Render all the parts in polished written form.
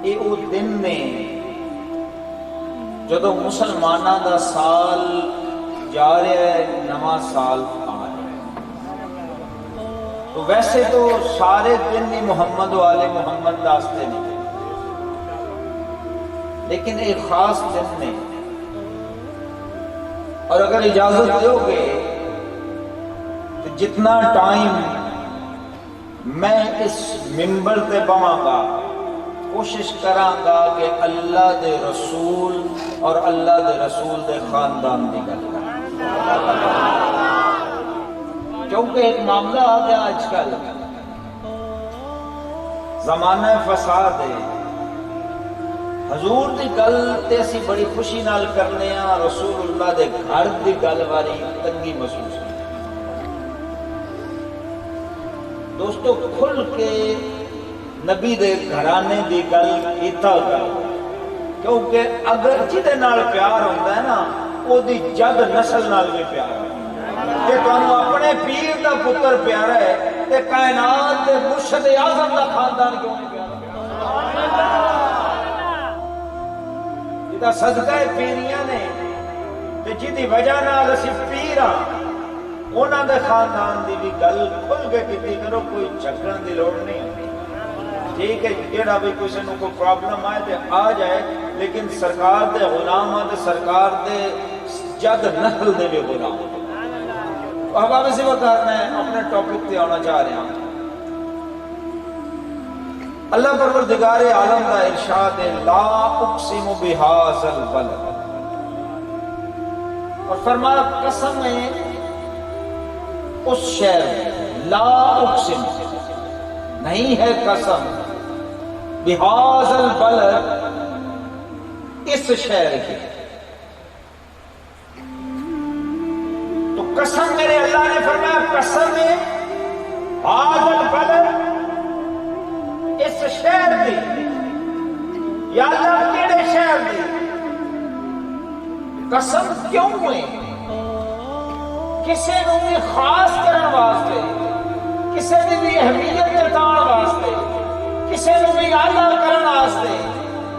یہ وہ دن نے جدو مسلمانوں کا سال جا رہا ہے، نواں سال آ رہا ہے۔ تو ویسے تو سارے دن ہی محمد والے محمد داستے نہیں، لیکن ایک خاص دن نے، اور اگر اجازت دو گے تو جتنا ٹائم میں اس ممبر تے بواں گا کوشش کراں گا کہ اللہ دے رسول اور اللہ دے رسول دے خاندان دی گل کراں، کیونکہ ایک معاملہ آ گیا آج کل، زمانہ فساد ہے۔ حضور دی گل تے اسی بڑی خوشی نال کرنے ہاں، رسول اللہ دے گھر دی گل واری تنگی محسوس ہوئی۔ دوستو کھل کے نبی دے گھرانے دی گل کیتا کرو، کیونکہ اگر جدے نال پیار ہوتا ہے نا، وہ دی جد نسل نال بھی پیار ہے۔ کہ تمہیں اپنے پیر دا پتر پیارا ہے تے کائنات دے مرشد اعظم دا خاندان کیوں نہیں پیارا؟ جدا صدقہ پیریاں نے تے جدی وجہ نال اسی پیر ہاں، انہاں دے خاندان دی بھی گل کھل کے کیتی کرو، کوئی جھگڑن دی لوڑ نہیں ہوتی۔ ٹھیک ہے جیڑا بھی کسی نو کوئی پرابلم آئے تے آ جائے، لیکن سرکار دے غلام تے سرکار دے جد نسل دے بھی غلام۔ احباب سے وقت میں اپنے ٹاپک تے آنا چاہ رہا ہوں۔ اللہ پروردگار عالم کا ارشاد ہے لا اقسم بہذا البلد، اور فرمایا قسم ہے اس شہر میں، لا اقسم نہیں ہے قسم، بہذا البلد اس شہر کی۔ تو قسم میرے اللہ نے فرمایا قسم ہے هذا البلد اس شہر دی، یا اللہ کیڑے شہر دی قسم کیوں ہے؟ کسی نو بھی خاص کرن واسطے، کسی دی بھی اہمیت جتان واسطے، کسی نو بھی اعلیٰ کرن واسطے،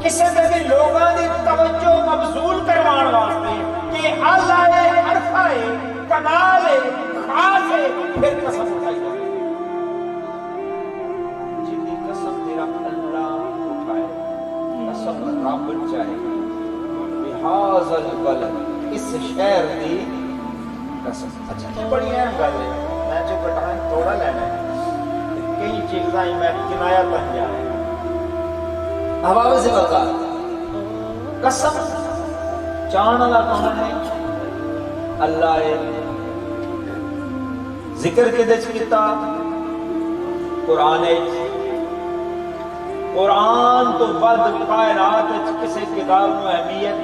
کسی دے بھی لوگاں دی توجہ مبذول کروان واسطے کہ اعلیٰ ہے، عرفہ ہے، کمال ہے، خاص ہے، پھر قسم اٹھائی جائے۔ جتنی قسم تیرا اللہ اٹھائے، قسم رب چاہے، بہذا البلد اس شہر دی قسم۔ اچھا یہ بڑی اہم گل ہے، میں جو ٹائم تھوڑا لینا ہے، کئی چیزاں ہی میں کنایا بن جائے۔ احباب سے بتا قسم چاہنے والا کون ہے؟ اللہ ہے۔ ذکر کے دچ کیتا قرآن، قرآن تو بعد کائنات کسی کتاب میں اہمیت،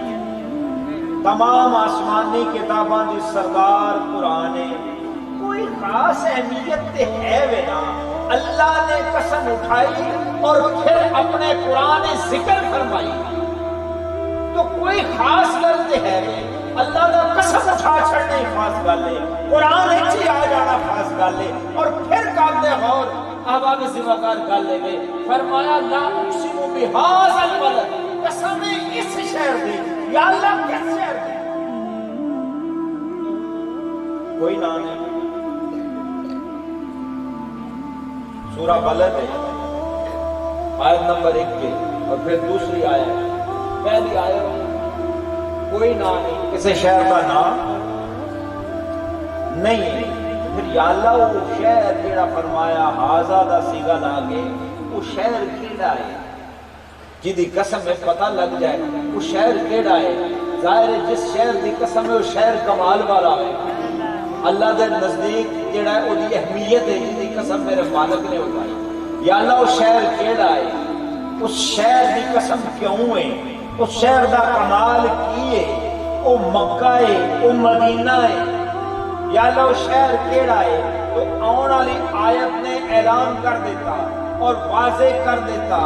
تمام آسمانی کتاباں دی سردار قرآن ہے، کوئی خاص اہمیت تے ہے وے نا۔ اللہ نے قسم اٹھائی اور پھر اپنے قرآن ذکر فرمائی، تو کوئی خاص گل تے ہے وے۔ اللہ کا قسم اٹھا چھڑنے خاص گل ہے، قرآن ہی آ جانا خاص گل ہے، اور پھر قابل غور احباب سے وقار گل ہے، فرمایا لا اقسم بہذا البلد، قسم اس شہر دی، یا اللہ کس شہر دی؟ کوئی نام نہیں۔ سورہ بلد ہے، آیت نمبر 1 پہ، اور پھر دوسری آیت، پہلی آیت کوئی نام نہیں، کسی شہر کا نام نہیں۔ پھر یا اللہ وہ شہر جیڑا فرمایا ہاذا دا سیگا لا کے، وہ شہر کیڑا ہے جدی قسم میں پتہ لگ جائے وہ شہر کیڑا ہے؟ ظاہر ہے جس شہر دی قسم ہے وہ شہر کمال والا ہے، اللہ دے نزدیک جیڑا ہے وہ دی اہمیت ہے، جدی قسم میرے مالک نے اٹھائی۔ یا اللہ وہ شہر کیڑا ہے؟ اس شہر دی قسم کیوں ہے؟ اس شہر دا کمال کی ہے؟ وہ مکہ ہے، وہ مدینہ ہے، یا اللہ وہ شہر کیڑا ہے؟ تو آن والی آیت نے اعلان کر دیتا اور واضح کر دیتا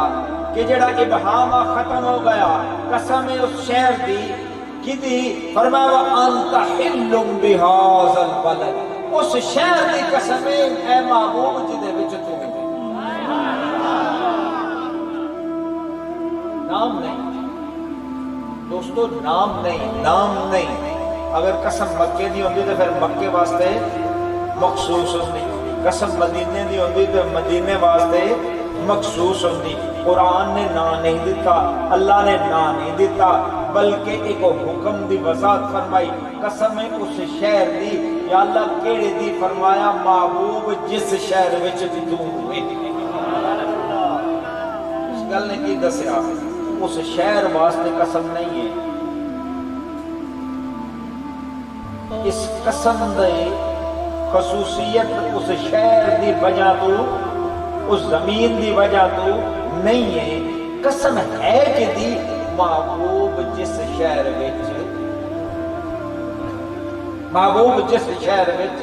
کہ جڑا ابہام ختم ہو گیا، قسم اس شہر دی کدی فرمایا انت حل بہذا البلد، اس شہر دی قسم اے محبوب جدے وچ تو نام نہیں دوستو، نام نہیں. اگر قسم مکے دی ہوندی تو پھر مکے واسطے مخصوص ہوندی، قسم مدینے دی ہوندی تو مدینے واسطے مخصوص ہوندی. قرآن نے نا نہیں دیتا، اللہ نے نا نہیں دیتا، بلکہ ایک حکم دی وضاحت فرمائی. قسم ہے اس شہر دی، یا اللہ کیڑے دی؟ فرمایا محبوب جس شہر وچ تو ہوئے. اس گل نے کی دسیا؟ اس شہر واسطے قسم نہیں ہے. اس قسم دے خصوصیت اس شہر دی وجہ تو، اس زمین دی وجہ تو نہیں ہے. قسم ہے کہ دی محبوب جس شہر وچ، محبوب جس شہر وچ.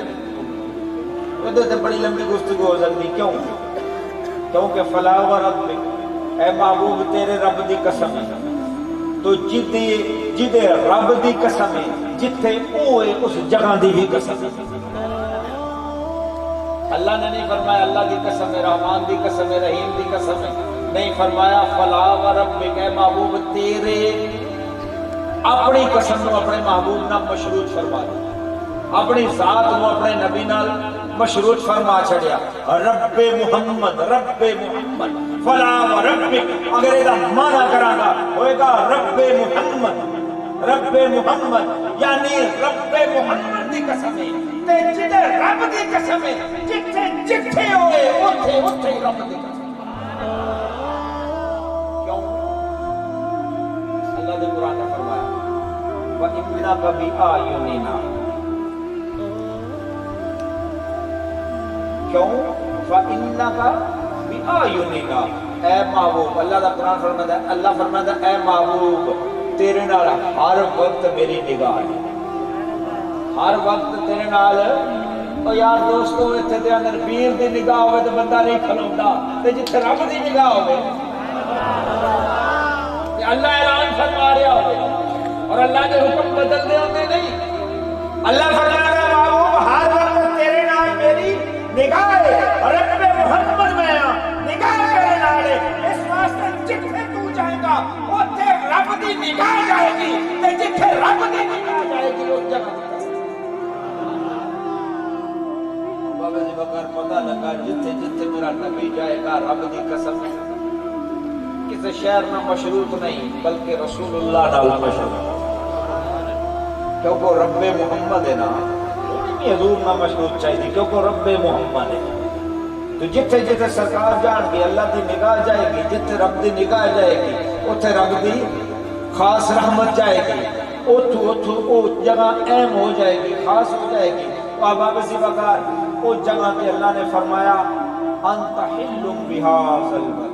ادھر بڑی لمبی گفتگو ہو سکتی. کیونکہ فلا وربک، اے محبوب تیرے رب دی قسم ہے. تو جدے رب دی قسم ہے، جتھے اوے اس جگہ دی بھی قسم ہے. اللہ نے نہیں فرمایا اللہ دی قسم ہے، رحمان دی قسم ہے، رحیم دی قسم ہے. نہیں فرمایا فلا وربک، اے محبوب تیرے اپنی قسم نو اپنے محبوب نال مشروط فرما دے، اپنی ذات نو اپنے نبی نال مشروط فرما چھڑیا. رب محمد، رب محمد، فلا وربک. اگر یہ معنی کراں گا ہوئے گا رب محمد، رب محمد یعنی رب محمد دی قسم ہے. تے جدے رب دی قسم ہے، جتھے ہوئے اوتھے رب دی قسم. کیوں؟ اللہ نے قرآن نے فرمایا وَإِنَّكَ بِآيُنِنَا. کیوں؟ فَإِنَّكَ بِآيُنِنَا. اے محبوب، اللہ کا قرآن فرماتا ہے، اللہ فرماتا ہے اے محبوب تیرے نال ہر وقت میری نگاہ ہے، ہر وقت تیرے نال. او یار دوستو اتنے دے اندر پیر دی نگاہ ہوئے تو بندہ نہیں کھلوندا، تے جتھے رب دی نگاہ ہوئے اللہ اعلان فرما رہا ہوئے اور اللہ کے حکم بدلنے ہوتے نہیں. اللہ فرما رہا محبوب ہر وقت تیرے نال میری نگاہ ہے، رب محمد میں نگاہ میرے نال ہے. اس واسطے جتھے تو جائے گا اوتھے رب دی نگاہ جائے گی، تے جتھے رب دی نگاہ جائے گی اس جگہ بغیر پتہ لگا جتھے میرا نبی جائے گا رب دی قسم کسی شہر میں مشروط نہیں بلکہ رسول اللہ نال مشروط. کیونکہ رب محمد ہے نا، حضور نہ مشروط چاہیے کیونکہ رب محمد ہے. تو جتھے سرکار جان گی اللہ دی نگاہ جائے گی، جتھے رب دی نگاہ جائے گی اوتھے رب دی خاص رحمت جائے گی، اوتھو جگہ اہم ہو جائے گی، خاص ہو جائے گی. احباب ذی وقار اس جگہ پہ اللہ نے فرمایا انت حل بہذا البلد.